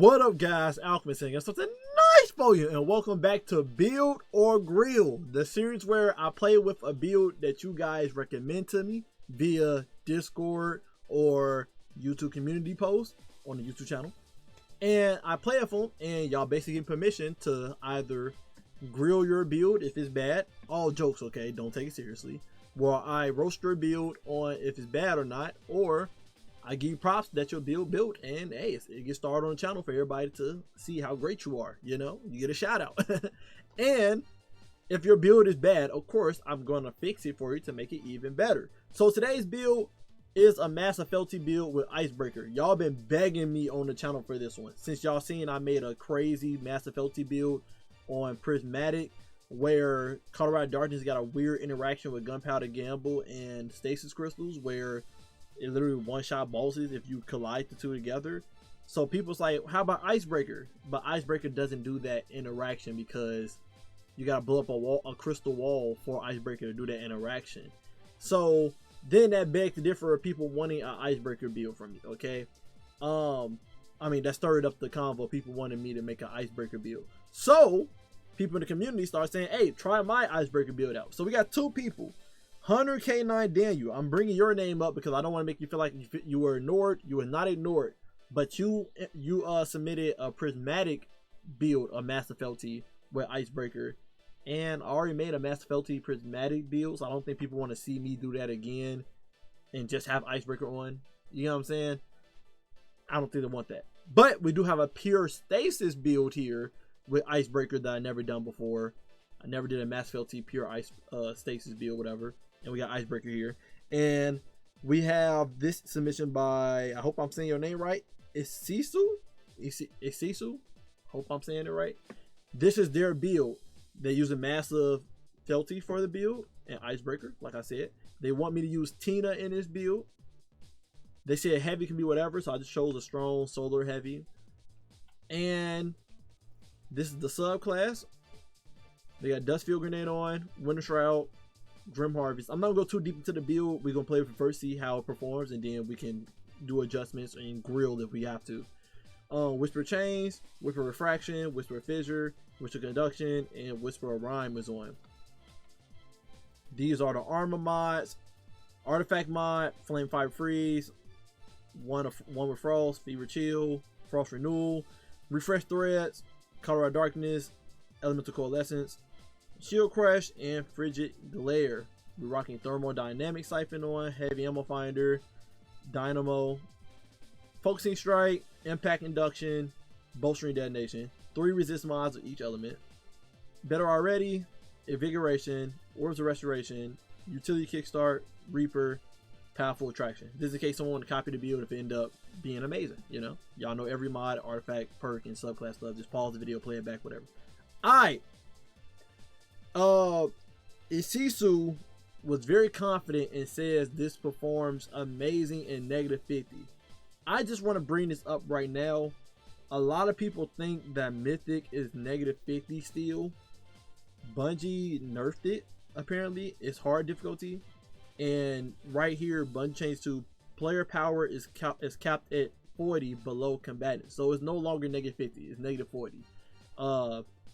What up, guys? Alchemist here. Something nice for you, and welcome back to Build or Grill, the series where I play with a build that you guys recommend to me via Discord or YouTube community post on the YouTube channel. And I play with them, and y'all basically get permission to either grill your build if it's bad. All jokes, okay? Don't take it seriously. Well, I roast your build on if it's bad or not, or I give you props that your build built, and hey, it gets started on the channel for everybody to see how great you are. You know, you get a shout out. And if your build is bad, of course, I'm going to fix it for you to make it even better. So today's build is a massive felty build with Icebreaker. Y'all been begging me on the channel for this one. Since y'all seen I made a crazy massive felty build on Prismatic, where Colorado Darkness got a weird interaction with Gunpowder Gamble and Stasis Crystals, where it literally one-shot bosses if you collide the two together. So people's like, how about Icebreaker? But Icebreaker doesn't do that interaction because you gotta blow up a crystal wall for Icebreaker to do that interaction. So then that begs the differ of people wanting an Icebreaker build from me, okay? I mean, that stirred up the convo. People wanted me to make an Icebreaker build. So people in the community start saying, hey, try my Icebreaker build out. So we got two people. 100K9 Daniel, I'm bringing your name up because I don't want to make you feel like you were ignored. You were not ignored, but you submitted a Prismatic build, a Master Felty with Icebreaker, and I already made a Master Felty Prismatic build, so I don't think people want to see me do that again and just have Icebreaker on. You know what I'm saying? I don't think they want that. But we do have a pure Stasis build here with Icebreaker that I never done before. I never did a Master Felty pure Stasis build, whatever. And we got Icebreaker here. And we have this submission by, I hope I'm saying your name right, Isisu? Hope I'm saying it right. This is their build. They use a massive Felty for the build and Icebreaker, like I said. They want me to use Tina in this build. They said heavy can be whatever, so I just chose a strong solar heavy. And this is the subclass. They got Dustfield Grenade on, Winter Shroud, Grim Harvest. I'm not gonna go too deep into the build. We're gonna play with it first, see how it performs, and then we can do adjustments and grill if we have to. Whisper Chains, Whisper Refraction, Whisper Fissure, Whisper Conduction, and Whisper of Rhyme is on. These are the armor mods. Artifact mod, Flame Fire Freeze, one with Frost, Fever Chill, Frost Renewal, Refresh Threads, Colorado Darkness, Elemental Coalescence, Shield Crush, and Frigid Glare. We're rocking Thermodynamic Siphon on, Heavy Ammo Finder, Dynamo, Focusing Strike, Impact Induction, Bolstering Detonation. 3 resist mods of each element. Better Already, Invigoration, Orbs of Restoration, Utility Kickstart, Reaper, Powerful Attraction. This is in case someone want to copy the build if it end up being amazing, you know. Y'all know every mod, artifact, perk, and subclass stuff. Just pause the video, play it back, whatever. Alright. Isisu was very confident and says this performs amazing in -50. I just want to bring this up right now. A lot of people think that Mythic is -50 still. Bungie nerfed it, apparently. It's hard difficulty. And right here, Bungie changed to player power is capped at 40 below combatant. So it's no longer -50, it's -40.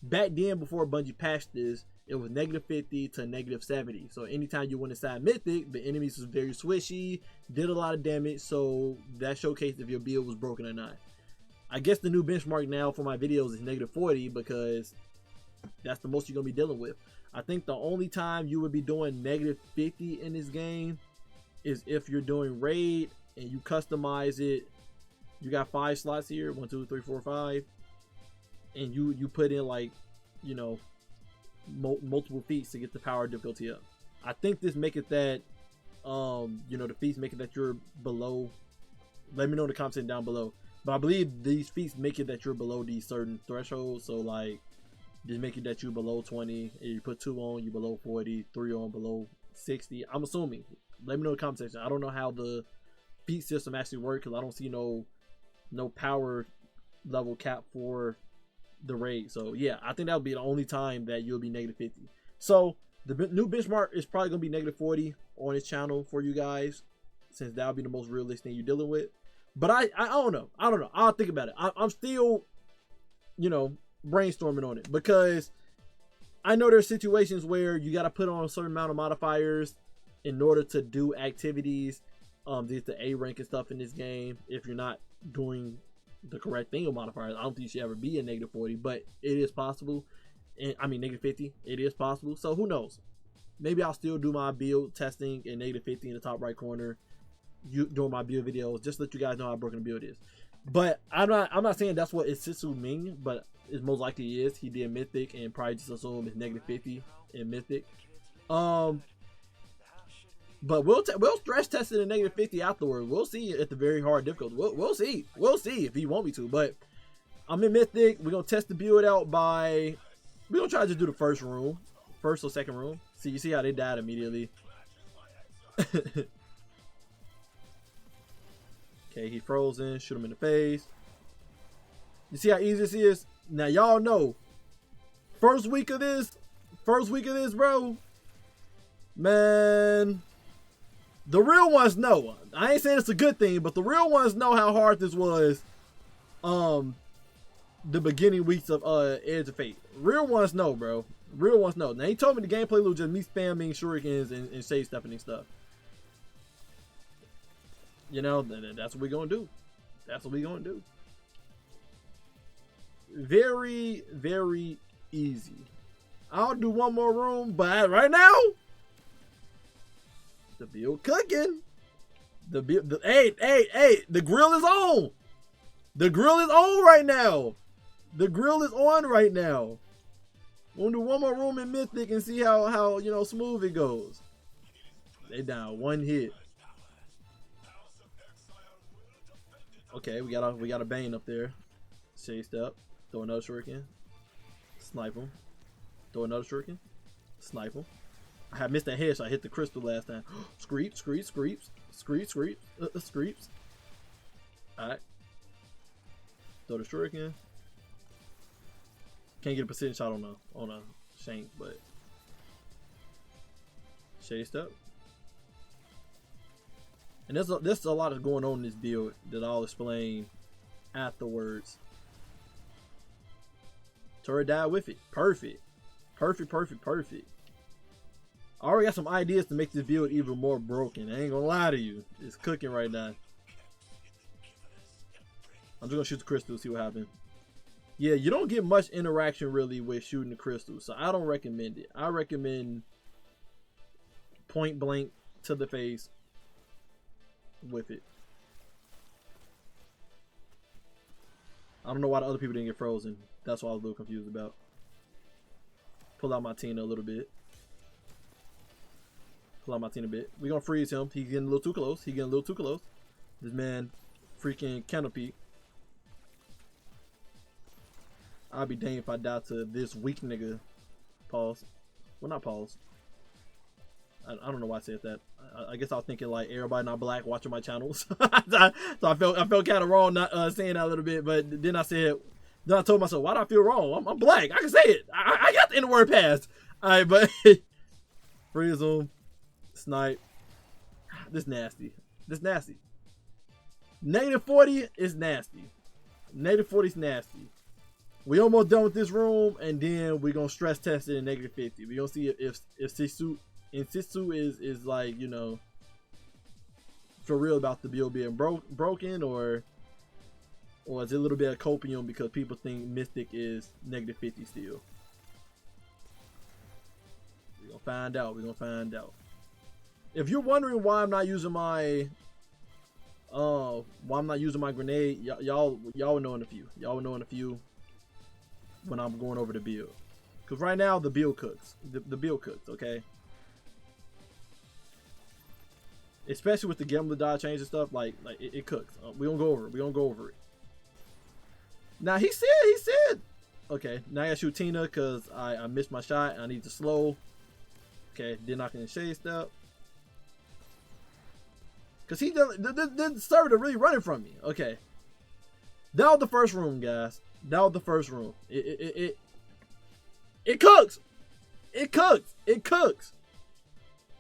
Back then, before Bungie patched this, it was -50 to -70. So anytime you went inside Mythic, the enemies was very swishy, did a lot of damage. So that showcased if your build was broken or not. I guess the new benchmark now for my videos is -40 because that's the most you're gonna be dealing with. I think the only time you would be doing -50 in this game is if you're doing raid and you customize it. You got 5 slots here, 1 2 3 4 5, and you put in, like, you know, multiple feats to get the power difficulty up. I think this make it that you know, the feats make it that you're below. Let me know in the comments down below. But I believe these feats make it that you're below these certain thresholds. So like, just make it that you're below 20. And you put 2 on, you below 40, 3 on, below 60. I'm assuming. Let me know in the comment section. I don't know how the feat system actually works because I don't see no power level cap for the raid. So yeah, I think that would be the only time that you'll be -50. So the new benchmark is probably gonna be -40 on this channel for you guys, since that'll be the most realistic thing you're dealing with. But I don't know. I'll think about it. I'm still, you know, brainstorming on it, because I know there's situations where you got to put on a certain amount of modifiers in order to do activities. There's the A rank and stuff in this game. If you're not doing the correct thing with modifiers, I don't think you should ever be a negative 40, but it is possible. And I mean, negative 50, it is possible. So who knows? Maybe I'll still do my build testing in negative 50 in the top right corner, doing my build videos, just to let you guys know how broken the build is. But I'm not saying that's what Issitsu mean, but it most likely is. He did Mythic and probably just assume it's negative 50 in Mythic. But we'll stress test it in negative 50 afterwards. We'll see at the very hard difficulty. We'll see if he want me to. But I'm in Mythic. We're gonna test the build out by. We're gonna try to just do the first room, first or second room. See, you see how they died immediately. Okay, he frozen. Shoot him in the face. You see how easy this is? Now y'all know. First week of this, bro. Man, the real ones know. I ain't saying it's a good thing, but the real ones know how hard this was. The beginning weeks of Edge of Fate. Real ones know, bro. Real ones know. Now he told me the gameplay was just me spamming shurikens and shade stepping and stuff. You know, that's what we're gonna do. That's what we're gonna do. Very, very easy. I'll do one more room, but right now, the build cooking. Hey, the grill is on. The grill is on right now. The grill is on right now. We'll do one more room in Mythic and see how you know smooth it goes. They down one hit. Okay, we got a Bane up there. Shade step. Throw another shuriken. Snipe him. Throw another shuriken. Snipe him. I had missed that headshot. I hit the crystal last time. Screeps. Screeps. Alright. Throw the shuriken. Can't get a precision shot on a shank, but shade step. And there's a lot of going on in this build that I'll explain afterwards. Turret died with it. Perfect. I already got some ideas to make this build even more broken. I ain't gonna lie to you. It's cooking right now. I'm just gonna shoot the crystal, see what happens. Yeah, you don't get much interaction really with shooting the crystal, so I don't recommend it. I recommend point blank to the face with it. I don't know why the other people didn't get frozen. That's what I was a little confused about. Pull out my Tina a little bit. We're gonna freeze him. He's getting a little too close. This man freaking canopy. I'll be dang if I die to this weak nigga. Pause. Well, not pause. I don't know why I said that. I guess I was thinking like everybody not black watching my channels. So I felt kind of wrong not saying that a little bit. But then I told myself, why do I feel wrong? I'm black. I can say it. I got the N-word pass. All right, but freeze him. Snipe. This nasty. Negative 40 is nasty. Negative 40 is nasty. We almost done with this room, and then we're gonna stress test it in negative 50. We're gonna see if Issitsu is like, you know, for real about the build being broken, or is it a little bit of copium because people think Mystic is negative 50 still. We're gonna find out. If you're wondering why I'm not using my grenade, y'all will know in a few. When I'm going over the build, because right now the build cooks. The build cooks, okay. Especially with the Gambler die change and stuff, like it cooks. We gonna go over it. Now he said. Okay, now I gotta shoot Tina because I missed my shot. I need to slow. Okay, then I can shade step. Because he didn't serve to really running from me. Okay. That was the first room, guys. That was the first room. It cooks. It cooks.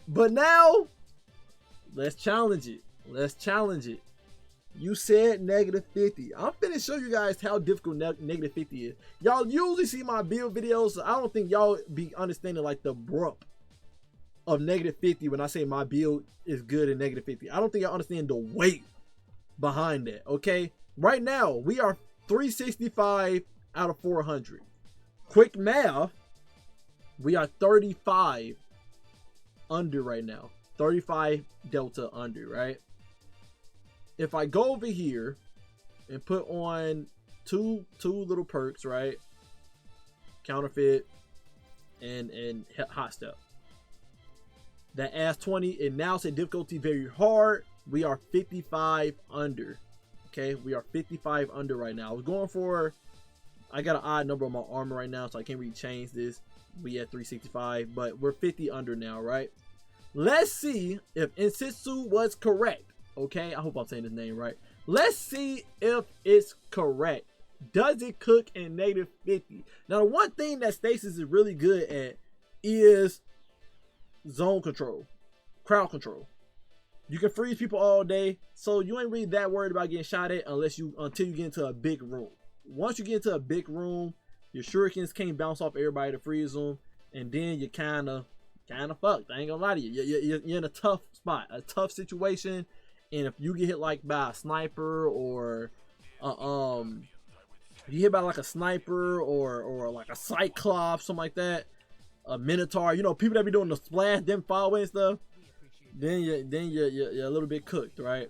But now, let's challenge it. You said -50. I'm finna show you guys how difficult -50 is. Y'all usually see my build videos, so I don't think y'all be understanding like the brup of -50 when I say my build is good at -50. I don't think y'all understand the weight behind that, okay? Right now, we are 365 out of 400. Quick math, we are 35 under right now. 35 delta under, right? If I go over here and put on two little perks, right? Counterfeit and hot step. That adds 20. It now says difficulty very hard. We are 55 under. Okay, we are 55 under right now. I was going for, I got an odd number on my armor right now, so I can't really change this. We at 365, but we're 50 under now, right? Let's see if Insitsu was correct. Okay, I hope I'm saying his name right. Let's see if it's correct. Does it cook in -50? Now, the one thing that Stasis is really good at is zone control, crowd control. You can freeze people all day, so you ain't really that worried about getting shot at until you get into a big room. Once you get into a big room, your shurikens can't bounce off everybody to freeze them, and then you kind of fucked. I ain't gonna lie to you. You're in a tough spot, a tough situation. And if you get hit like by a sniper or if you hit by like a sniper or like a cyclops, something like that, a minotaur, you know, people that be doing the splash, them far away and stuff, then you're a little bit cooked, right?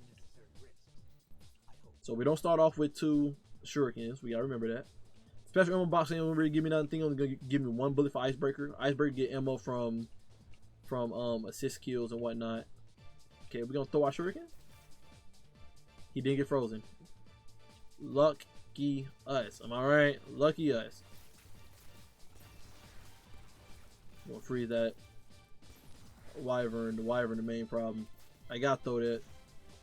So we don't start off with 2 shurikens. We gotta remember that. Special ammo box ain't gonna really give me nothing. Only gonna give me 1 bullet for Icebreaker. Icebreaker get ammo from assist kills and whatnot. Okay, we're gonna throw our shuriken. He didn't get frozen. Lucky us. Am I right? Lucky us. I'm gonna freeze that wyvern. The wyvern, the main problem. I gotta throw that.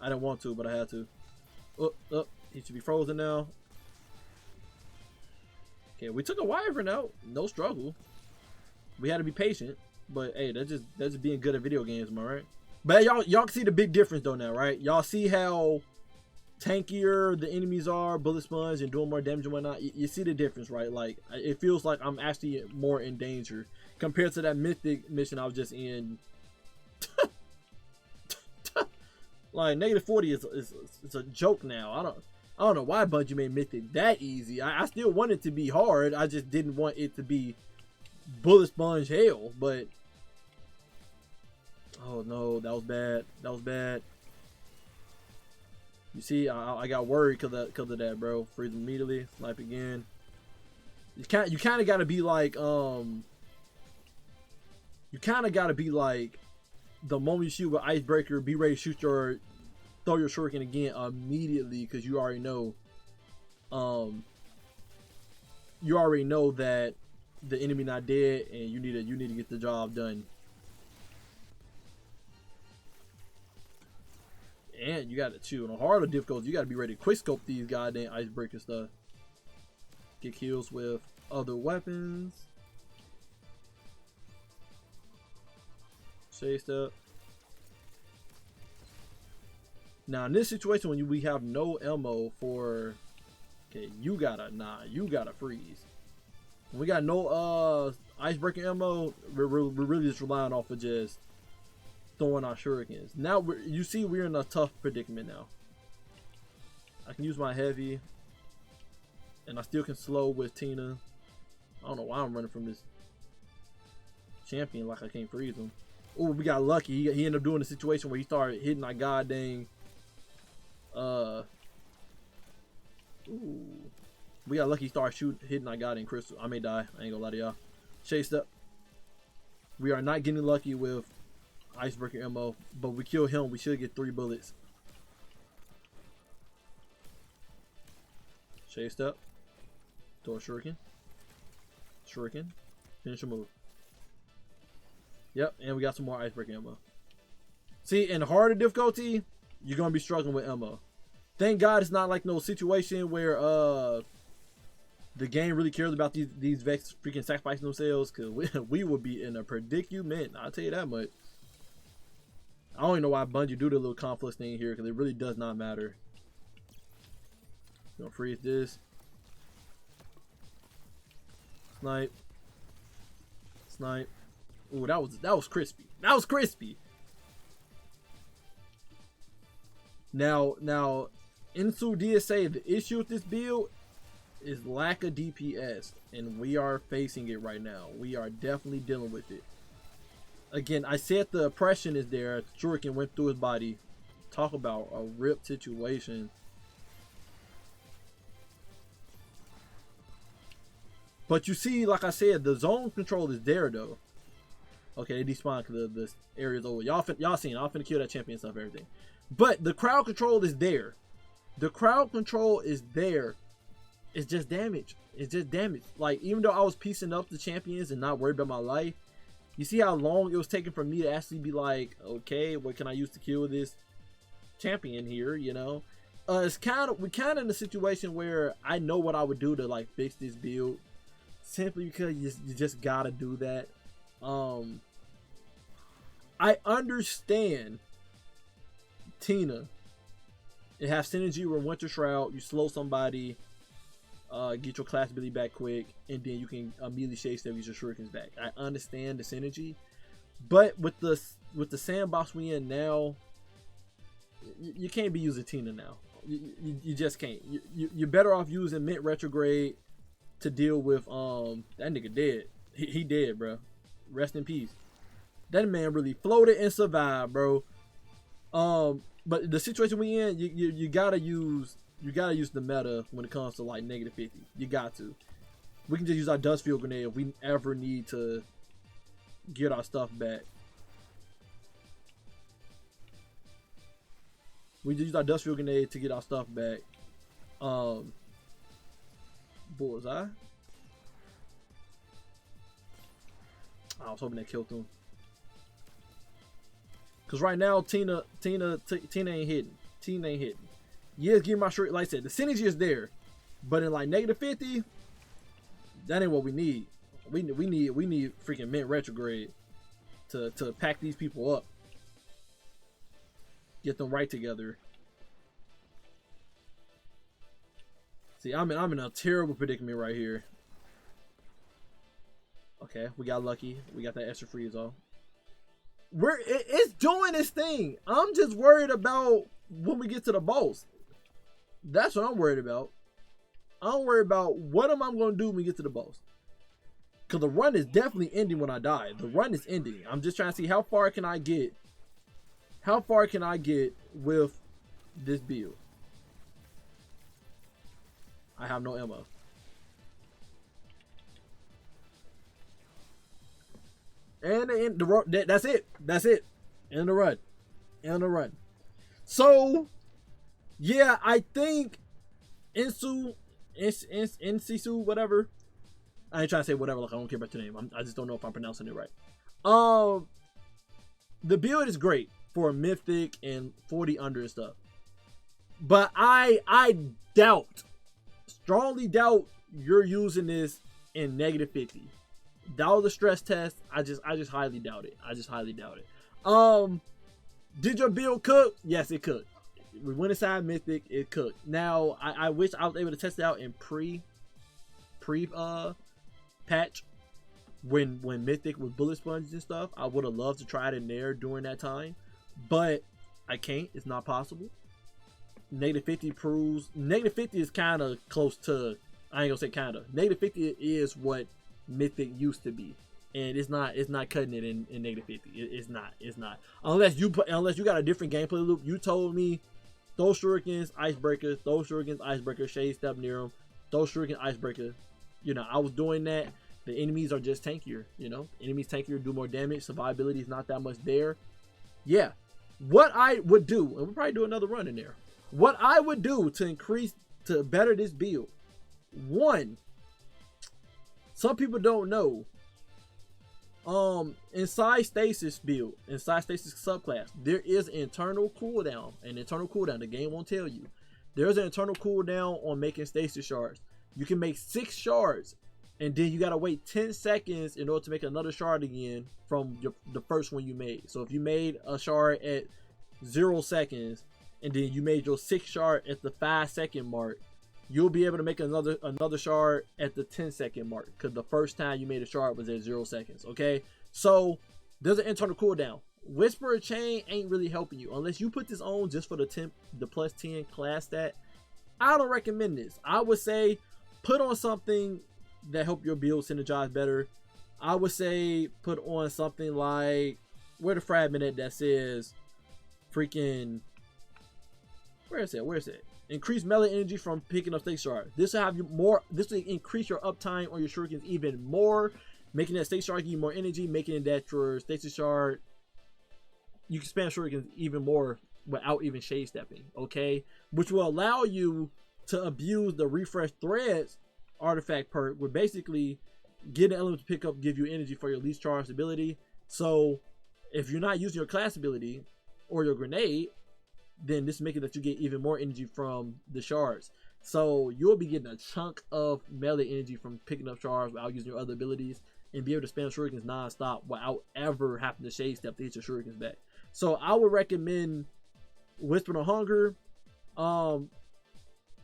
I didn't want to, but I had to. Oh, he should be frozen now. Okay, we took a wyvern out. No struggle. We had to be patient, but hey, that's just being good at video games, am I right? But y'all can see the big difference though now, right? Y'all see how tankier the enemies are, bullet sponge, and doing more damage and whatnot. You see the difference, right? Like, it feels like I'm actually more in danger compared to that mythic mission I was just in. Like, -40 is a joke now. I don't know why Bungie made mythic that easy. I still want it to be hard. I just didn't want it to be bullet sponge hell. But oh no, that was bad. That was bad. You see, I got worried because of that, bro. Freeze immediately, snipe again. You kind of gotta be like the moment you shoot with Icebreaker, be ready to shoot throw your shuriken again immediately, because you already know that the enemy not dead and you need to get the job done. And you got to chew on a harder difficulty. You got to be ready to quick scope these goddamn icebreaker stuff. Get kills with other weapons. Chased up. Now in this situation, when we have no ammo for, okay, you gotta freeze. When we got no icebreaker ammo, we're really just relying off of just throwing our shurikens. Now you see we're in a tough predicament now. I can use my heavy, and I still can slow with Tina. I don't know why I'm running from this champion like I can't freeze him. Oh, we got lucky. He ended up doing a situation where he started hitting my goddamn. We got lucky. He started hitting my goddamn crystal. I may die. I ain't gonna lie to y'all. Chased up. We are not getting lucky with icebreaker ammo, but we kill him. We should get 3 bullets. Chased up. Throw a shuriken. Shuriken. Finish a move. Yep, and we got some more icebreaker ammo. See, in harder difficulty, you're gonna be struggling with ammo. Thank God it's not like no situation where the game really cares about these Vex freaking sacrificing themselves, because we would be in a predicament. I'll tell you that much. I don't even know why Bungie do the little conflict thing here, because it really does not matter. Gonna freeze this. Snipe. Snipe. Ooh, that was crispy. That was crispy. Now, Insu did say the issue with this build is lack of DPS, and we are facing it right now. We are definitely dealing with it. Again, I said the oppression is there. Shuriken went through his body. Talk about a ripped situation. But you see, like I said, the zone control is there though. Okay, they despawn because the area's over. Y'all seen? I'm finna kill that champion stuff, everything. But the crowd control is there. The crowd control is there. It's just damage. It's just damage. Like, even though I was piecing up the champions and not worried about my life, you see how long it was taking for me to actually be like, okay, what can I use to kill this champion here? You know, we're kind of in a situation where I know what I would do to like fix this build, simply because you just gotta do that. I understand Tina. It has synergy with Winter Shroud. You slow somebody, get your class ability back quick, and then you can immediately shade step, get your shurikens back. I understand the synergy, but with the sandbox we in now, you can't be using Tina now. You just can't. You're better off using Mint Retrograde to deal with that nigga dead. He dead, bro. Rest in peace. That man really floated and survived, bro. But the situation we in, you gotta use the meta when it comes to like -50. You got to. We can just use our dust field grenade if we ever need to get our stuff back. We just use our dust field grenade to get our stuff back. Bullseye. I was hoping that killed him. Cause right now Tina ain't hitting. Tina ain't hitting. Yes, give my shirt. Like I said, the synergy is there, but in like -50, that ain't what we need. We need freaking Mint Retrograde to pack these people up, get them right together. See, I'm in a terrible predicament right here. Okay, we got lucky. We got that extra freeze off. It's doing its thing. I'm just worried about when we get to the boss. That's what I'm worried about. I'm worried about what am I going to do when we get to the boss. Because the run is definitely ending when I die. The run is ending. I'm just trying to see how far can I get. How far can I get with this build? I have no ammo. And that's it. That's it. And the run. And the run. So, yeah, I think Insisu, whatever. I ain't trying to say whatever, like I don't care about the name. I just don't know if I'm pronouncing it right. The build is great for a mythic and 40 under and stuff. But I strongly doubt you're using this in -50. That was a stress test. I just highly doubt it. I just highly doubt it. Did your build cook? Yes, it cooked. We went inside Mythic, it cooked. Now I wish I was able to test it out in pre patch when Mythic was bullet sponges and stuff. I would have loved to try it in there during that time, but I can't. It's not possible. -50 proves -50 is kind of close to. I ain't gonna say kind of. -50 is what Mythic used to be, and it's not cutting it in -50. It's not unless you got a different gameplay loop. You told me those shurikens, icebreakers, those shurikens, icebreakers, shade step near them, those shurikens, icebreaker. You know, I was doing that. The enemies are just tankier. You know, enemies tankier, do more damage. Survivability is not that much there. Yeah, what I would do, and we'll probably do another run in there. What I would do to better this build, one. Some people don't know. Inside stasis build, inside stasis subclass, there is internal cooldown. An internal cooldown. The game won't tell you. There's an internal cooldown on making stasis shards. You can make 6 shards, and then you gotta wait 10 seconds in order to make another shard again from the first one you made. So if you made a shard at 0 seconds, and then you made your 6th shard at the 5-second mark, you'll be able to make another shard at the 10-second mark, because the first time you made a shard was at 0 seconds. Okay, so there's an internal cooldown. Whisperer Chain ain't really helping you unless you put this on just for the plus 10 class stat. I don't recommend this. I would say put on something that help your build synergize better. I would say put on something like, where the fragment at that says freaking, where is it? Increase melee energy from picking up stasis shard. This will have you more. This will increase your uptime on your shurikens even more, making that stasis shard give you more energy, making it that your stasis shard, you can spam shurikens even more without even shade stepping. Okay, which will allow you to abuse the refresh threads artifact perk, where basically get an element to pick up, give you energy for your least charged ability. So if you're not using your class ability or your grenade, then this is making that you get even more energy from the shards. So you'll be getting a chunk of melee energy from picking up shards without using your other abilities, and be able to spam shurikens non-stop without ever having to shade step to hit your shurikens back. So I would recommend Whisper of Hunger.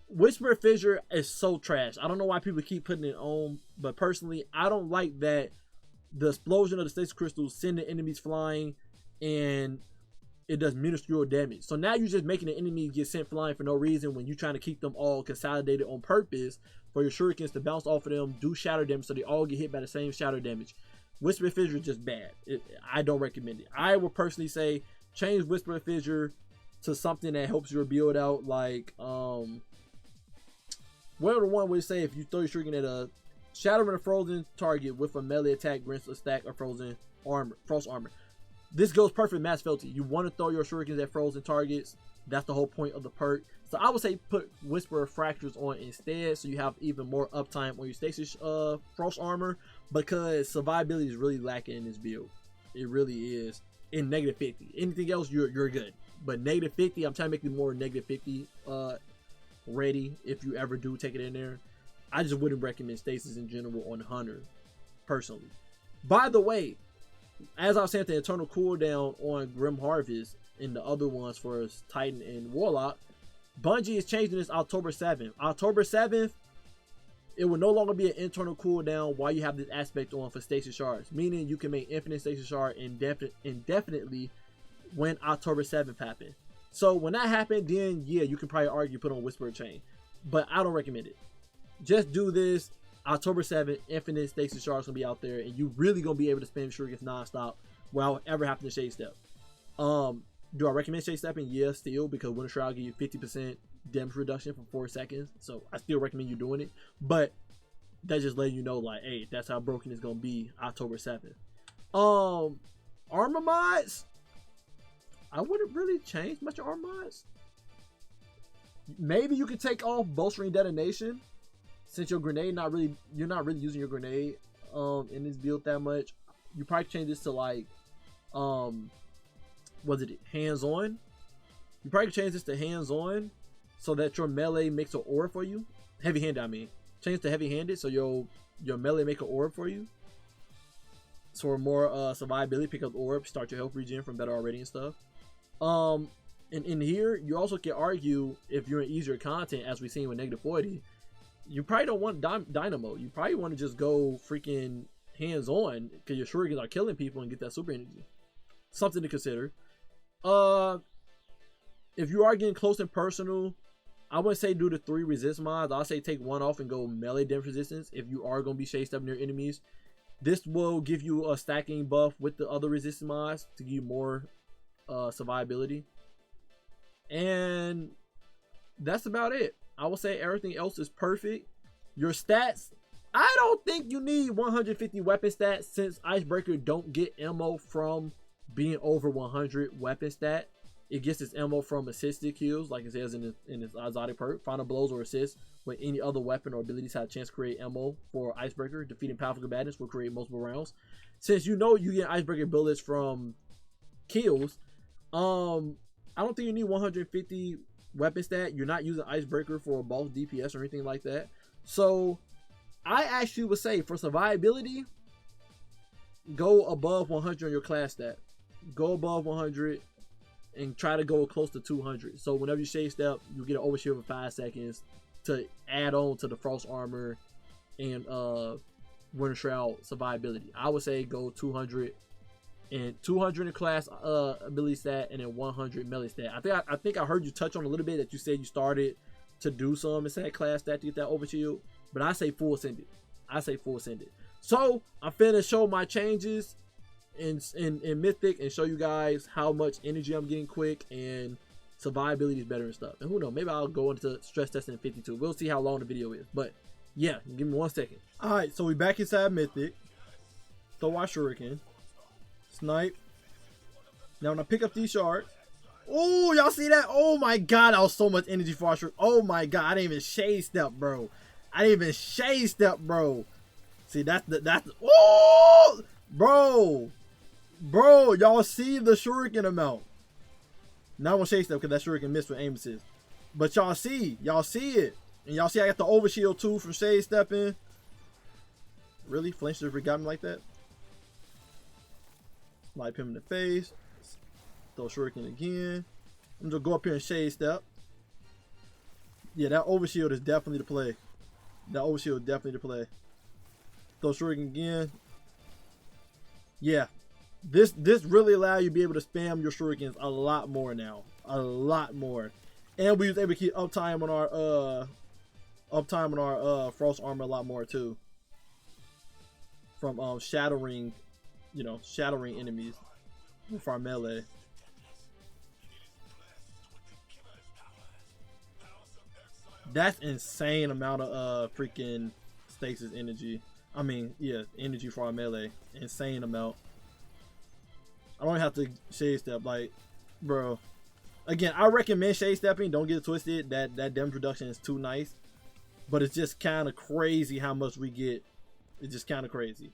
Whisper Fissure is so trash. I don't know why people keep putting it on, but personally, I don't like that the explosion of the stasis crystals send the enemies flying, and it does minuscule damage. So now you're just making the enemy get sent flying for no reason, when you're trying to keep them all consolidated on purpose for your shurikens to bounce off of them, do shatter damage, so they all get hit by the same shatter damage. Whisper Fissure is just bad. I don't recommend it. I would personally say change Whisper Fissure to something that helps your build out, like whatever one would say, if you throw your shuriken at a shattering a frozen target with a melee attack, grants a stack of frozen armor, frost armor. This goes perfect mass fealty. You want to throw your shurikens at frozen targets. That's the whole point of the perk. So I would say put Whisper of Fractures on instead, so you have even more uptime on your stasis frost armor, because survivability is really lacking in this build. It really is. In negative 50. Anything else, you're good. But negative 50, I'm trying to make it more negative 50 ready if you ever do take it in there. I just wouldn't recommend stasis in general on Hunter, personally. By the way, as I was saying, the eternal cooldown on Grim Harvest and the other ones for Titan and Warlock, Bungie is changing this October 7th. October 7th, it will no longer be an internal cooldown while you have this aspect on for stasis shards, meaning you can make infinite stasis shard indefinitely when October 7th happens. So when that happened, then yeah, you can probably argue put on Whisper Chain, but I don't recommend it. Just do this October 7th, infinite stasis shards gonna be out there, and you really gonna be able to spam shurikens non-stop without ever having to shade step. Do I recommend shade stepping? Yeah, still, because Winter Shroud give you 50% damage reduction for 4 seconds, so I still recommend you doing it. But that's just letting you know, like, hey, that's how broken it's gonna be October 7th. Armor mods, I wouldn't really change much of armor mods. Maybe you could take off bolstering detonation, since your grenade you're not really using your grenade in this build that much. You probably change this to like was it hands-on? You probably change this to hands-on, so that your melee makes an orb for you. Heavy-handed, I mean. Change to heavy-handed, so your melee make an orb for you. So for more survivability, pick up orb, start your health regen from better already and stuff. And in here, you also can argue, if you're in easier content, as we've seen with negative 40, you probably don't want dynamo. You probably want to just go freaking hands-on, because your shurikens are killing people and get that super energy. Something to consider. If you are getting close and personal, I wouldn't say do the 3 resist mods. I'll say take one off and go melee damage resistance if you are going to be shade stepping your enemies. This will give you a stacking buff with the other resistance mods to give you more survivability. And that's about it. I will say everything else is perfect. Your stats, I don't think you need 150 weapon stats, since Icebreaker don't get ammo from being over 100 weapon stat. It gets its ammo from assisted kills, like it says in its exotic perk. Final blows or assists with any other weapon or abilities have a chance to create ammo for Icebreaker. Defeating powerful combatants will create multiple rounds. Since you know you get Icebreaker bullets from kills, I don't think you need 150 weapon stat. You're not using Icebreaker for boss DPS or anything like that. So I actually would say for survivability, go above 100 on your class stat. Go above 100 and try to go close to 200. So whenever you shade step, you get an overshield for 5 seconds. to add on to the Frost Armor and Winter Shroud survivability. I would say go 200 and 200 in class ability stat, and then 100 melee stat. I think I heard you touch on a little bit that you said you started to do some in that class stat to get that overshield, but I say full send it. I say full send it. So I'm finna show my changes in Mythic and show you guys how much energy I'm getting quick, and survivability is better and stuff. And who knows, maybe I'll go into stress testing in 52. We'll see how long the video is, but yeah, give me 1 second. All right, so we back inside Mythic. Throw our shuriken. Snipe. Now when I pick up these shards, oh, y'all see that? Oh my god, that was so much energy for our shuriken. Oh my god, I didn't even shade step, bro. I didn't even shade step, bro. See, that's oh, bro, y'all see the shuriken amount. Not gonna shade step because that shuriken missed with aim assist, but y'all see it, and y'all see I got the overshield too from shade stepping. Really, flinch just got me like that. Snipe him in the face. Throw shuriken again. I'm just go up here and shade step. Yeah, that overshield is definitely the play. That overshield is definitely the play. Throw shuriken again. Yeah, this really allows you to be able to spam your shurikens a lot more now, a lot more, and we was able to keep uptime on our Frost Armor a lot more too. From shattering, shattering enemies with our melee. That's insane amount of freaking stasis energy. I mean, yeah, energy for our melee. Insane amount. I don't have to shade step, like, bro. Again, I recommend shade stepping. Don't get it twisted. That damage reduction is too nice, but it's just kind of crazy how much we get. It's just kind of crazy.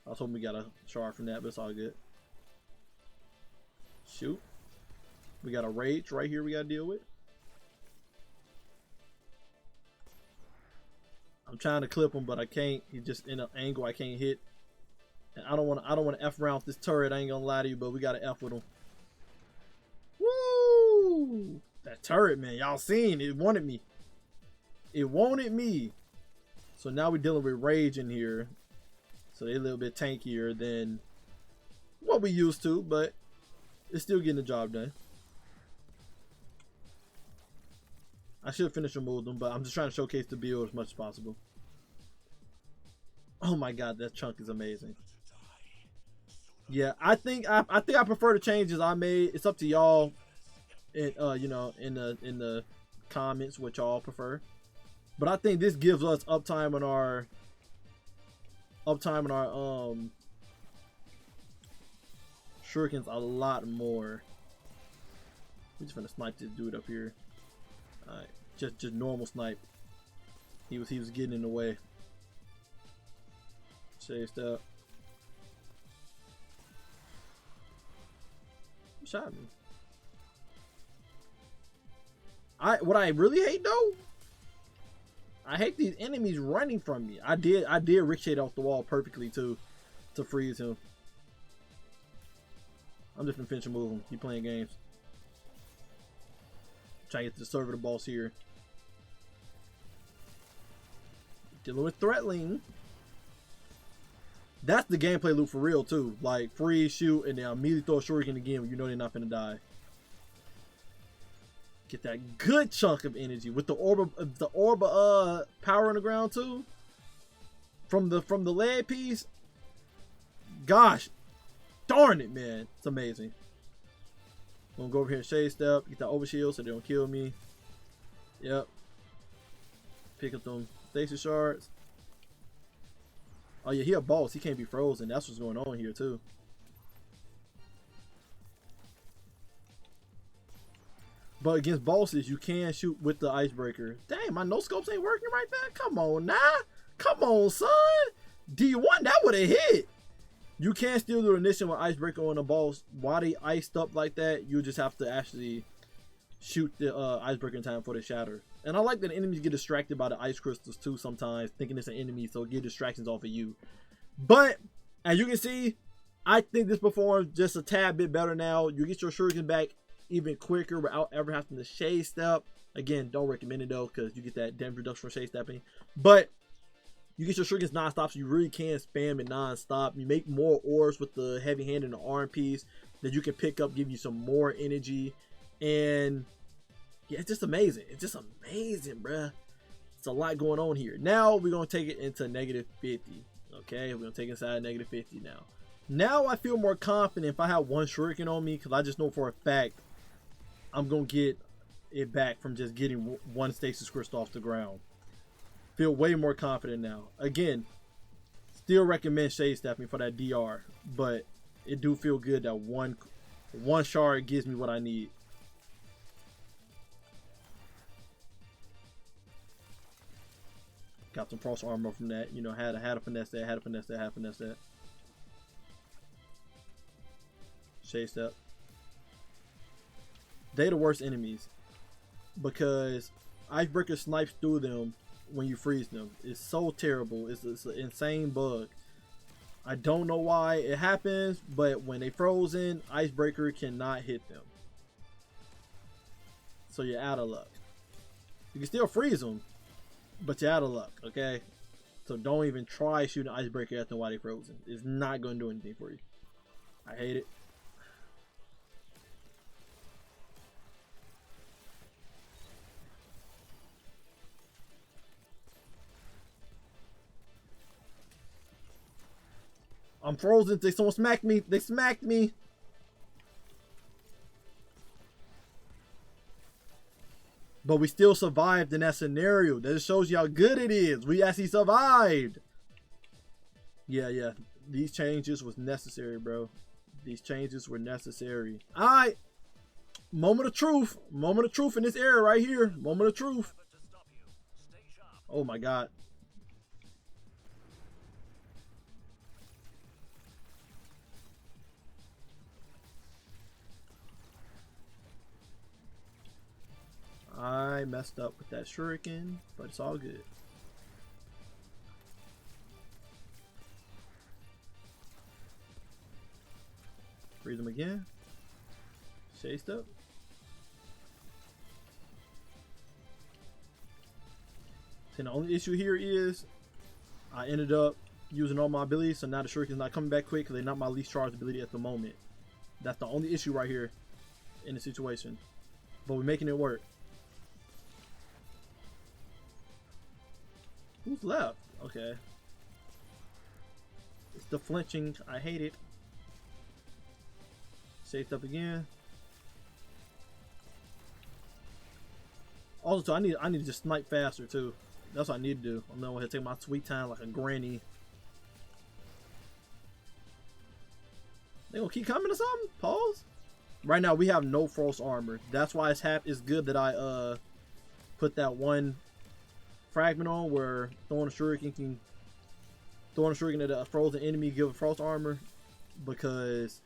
I was hoping we got a shard from that, but it's all good. Shoot. We got a rage right here we gotta deal with. I'm trying to clip him, but I can't. He's just in an angle I can't hit. And I don't want to F around with this turret. I ain't gonna lie to you, but we gotta F with him. Woo! That turret, man. Y'all seen it wanted me. It wanted me. So now we're dealing with rage in here. So they're a little bit tankier than what we used to, but it's still getting the job done. I should finish remove them, but I'm just trying to showcase the build as much as possible. Oh my god, that chunk is amazing. Yeah, I think I prefer the changes I made. It's up to y'all, in in the comments what y'all prefer. But I think this gives us uptime on our shurikens a lot more. We're just gonna snipe this dude up here. Alright, just normal snipe. He was getting in the way. Chased up. Shot me. What I really hate though, I hate these enemies running from me. I did ricochet off the wall perfectly too, to freeze him. I'm just gonna finish him moving. He playing games. Trying to get to the server the boss here. Dealing with Threatling. That's the gameplay loop for real too. Like freeze, shoot, and then immediately throw a shuriken again when you know they're not gonna die. Get that good chunk of energy with the orb power on the ground too. From the lead piece. Gosh, darn it, man, it's amazing. I'm gonna go over here and shade step, get that overshield so they don't kill me. Yep. Pick up them stasis shards. Oh yeah, he a boss. He can't be frozen. That's what's going on here too. But against bosses, you can shoot with the icebreaker. Dang, my no scopes ain't working right there. Come on now. Come on, son. D1, that would have hit. You can still do ignition with icebreaker on a boss. While they iced up like that, you just have to actually shoot the icebreaker in time for the shatter. And I like that enemies get distracted by the ice crystals too sometimes, thinking it's an enemy, so get distractions off of you. But as you can see, I think this performs just a tad bit better now. You get your shuriken back even quicker without ever having to shade step. Again, don't recommend it though, because you get that damage reduction from shade stepping. But you get your shurikens non-stop, so you really can spam it non-stop. You make more orbs with the heavy hand and the arm piece that you can pick up, give you some more energy. And yeah, it's just amazing. It's just amazing, bruh. It's a lot going on here. Now we're going to take it into negative 50. Okay, we're going to take it inside negative 50 now. Now I feel more confident if I have one shuriken on me, because I just know for a fact I'm going to get it back from just getting one stasis crystal off the ground. Feel way more confident now. Again, still recommend shade stepping for that DR, but it do feel good that one shard gives me what I need. Got some frost armor from that. You know, had a finesse that, had a finesse that, had a finesse that. Shade step. They the worst enemies, because Icebreaker snipes through them when you freeze them. It's so terrible. It's an insane bug. I don't know why it happens, but when they frozen, Icebreaker cannot hit them. So you're out of luck. You can still freeze them, but you're out of luck, okay? So don't even try shooting Icebreaker at them while they're frozen. It's not going to do anything for you. I hate it. I'm frozen. Someone smacked me. They smacked me. But we still survived in that scenario. That just shows you how good it is. We actually survived. Yeah. These changes was necessary, bro. These changes were necessary. Alright. Moment of truth. Moment of truth in this era right here. Moment of truth. Oh my god. I messed up with that shuriken, but it's all good. Freeze them again. Chased up. So the only issue here is I ended up using all my abilities, so now the shuriken's not coming back quick because they're not my least charged ability at the moment. That's the only issue right here in the situation. But we're making it work. Who's left? Okay. It's the flinching. I hate it. Saved up again. Also, I need to just snipe faster too. That's what I need to do. I'm gonna take my sweet time like a granny. They gonna keep coming or something? Pause. Right now we have no frost armor. That's why it's good that I put that one fragment on where throwing a shuriken at a frozen enemy give a frost armor, because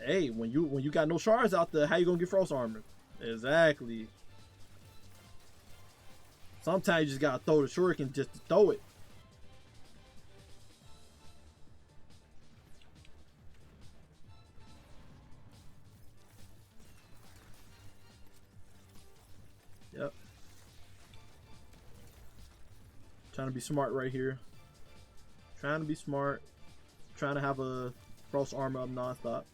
hey, when you got no shards out there, how you gonna get frost armor? Exactly. Sometimes you just gotta throw the shuriken just to throw it. Yep. Trying to be smart right here. Trying to be smart. Trying to have a frost armor up non-stop.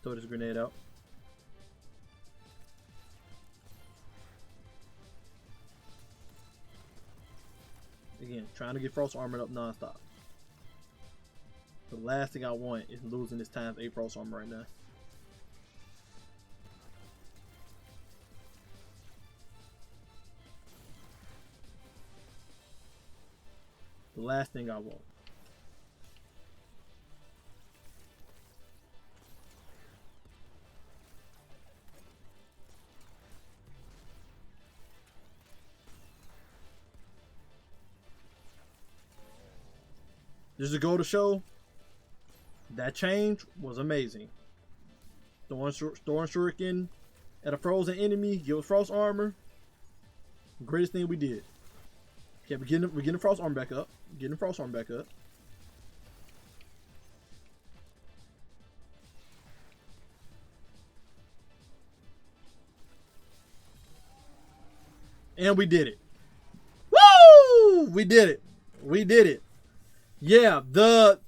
Throw this grenade out. Again, trying to get frost armor up non-stop. The last thing I want is losing this times 8 frost armor right now. The last thing I want. Just to go to show, that change was amazing. Throwing shuriken At a frozen enemy, give us frost armor. Greatest thing we did. Okay, we're getting frost armor back up. Getting frost armor back up. And we did it. Woo! We did it. We did it. Yeah, the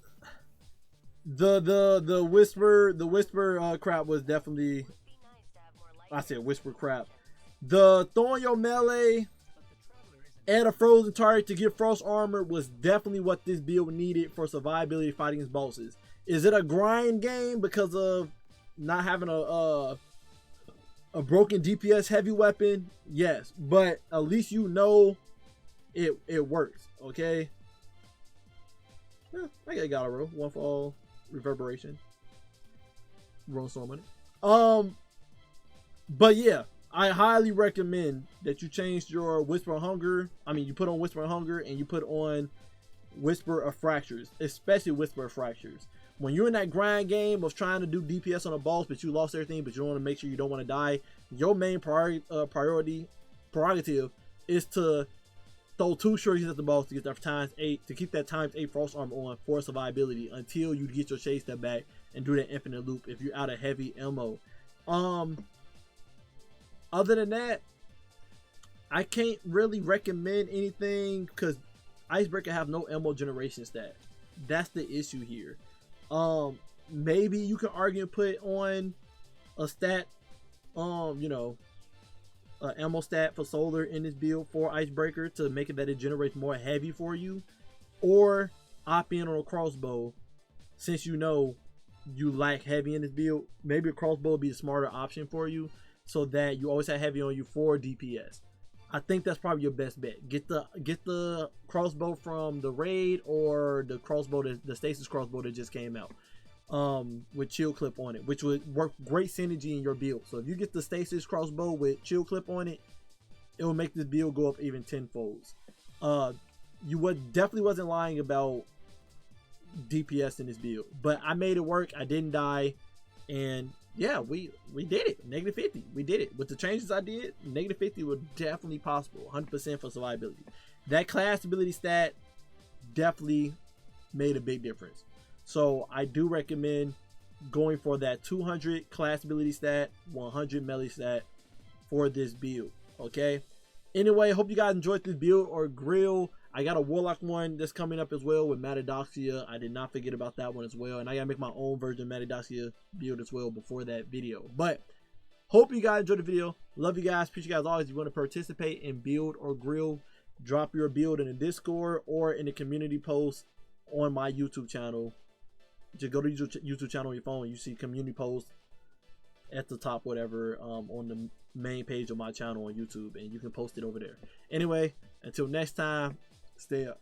whisper crap was definitely, I said whisper crap. The throwing your melee at a frozen target to get frost armor was definitely what this build needed for survivability fighting against bosses. Is it a grind game because of not having a broken DPS heavy weapon? Yes, but at least you know it works. Okay. I got a roll. One for all. Reverberation. Roll so money. But yeah, I highly recommend that you change your Whisper of Hunger. I mean, you put on Whisper of Hunger and you put on Whisper of Fractures, especially Whisper of Fractures. When you're in that grind game of trying to do DPS on a boss, but you lost everything, but you want to make sure you don't want to die, your main prerogative is to throw 2 shorties at the boss to get that ×8, to keep that ×8 frost armor on for survivability until you get your shade step back and do that infinite loop if you're out of heavy ammo. Other than that, I can't really recommend anything because Icebreaker have no ammo generation stat. That's the issue here. Maybe you can argue and put on a stat, you know, ammo stat for solar in this build for Icebreaker to make it that it generates more heavy for you, or opt in on a crossbow since you know you lack heavy in this build. Maybe a crossbow would be a smarter option for you so that you always have heavy on you for DPS. I think that's probably your best bet. Get the crossbow from the raid, or the crossbow, the stasis crossbow that just came out with chill clip on it, which would work great synergy in your build. So if you get the stasis crossbow with chill clip on it, it will make this build go up even 10-folds. You definitely wasn't lying about DPS in this build, but I made it work. I didn't die, and yeah, we did it. -50. We did it. With the changes I did, -50 was definitely possible. 100% for survivability. That class ability stat definitely made a big difference. So I do recommend going for that 200 class ability stat, 100 melee stat for this build. Okay. Anyway, hope you guys enjoyed this build or grill. I got a Warlock one that's coming up as well with Matadoxia. I did not forget about that one as well. And I gotta make my own version of Matadoxia build as well before that video. But hope you guys enjoyed the video. Love you guys. Appreciate you guys always. If you want to participate in build or grill, drop your build in the Discord or in the community post on my YouTube channel. Just go to your YouTube channel on your phone. You see community post at the top, whatever, on the main page of my channel on YouTube, and you can post it over there. Anyway, until next time, stay up.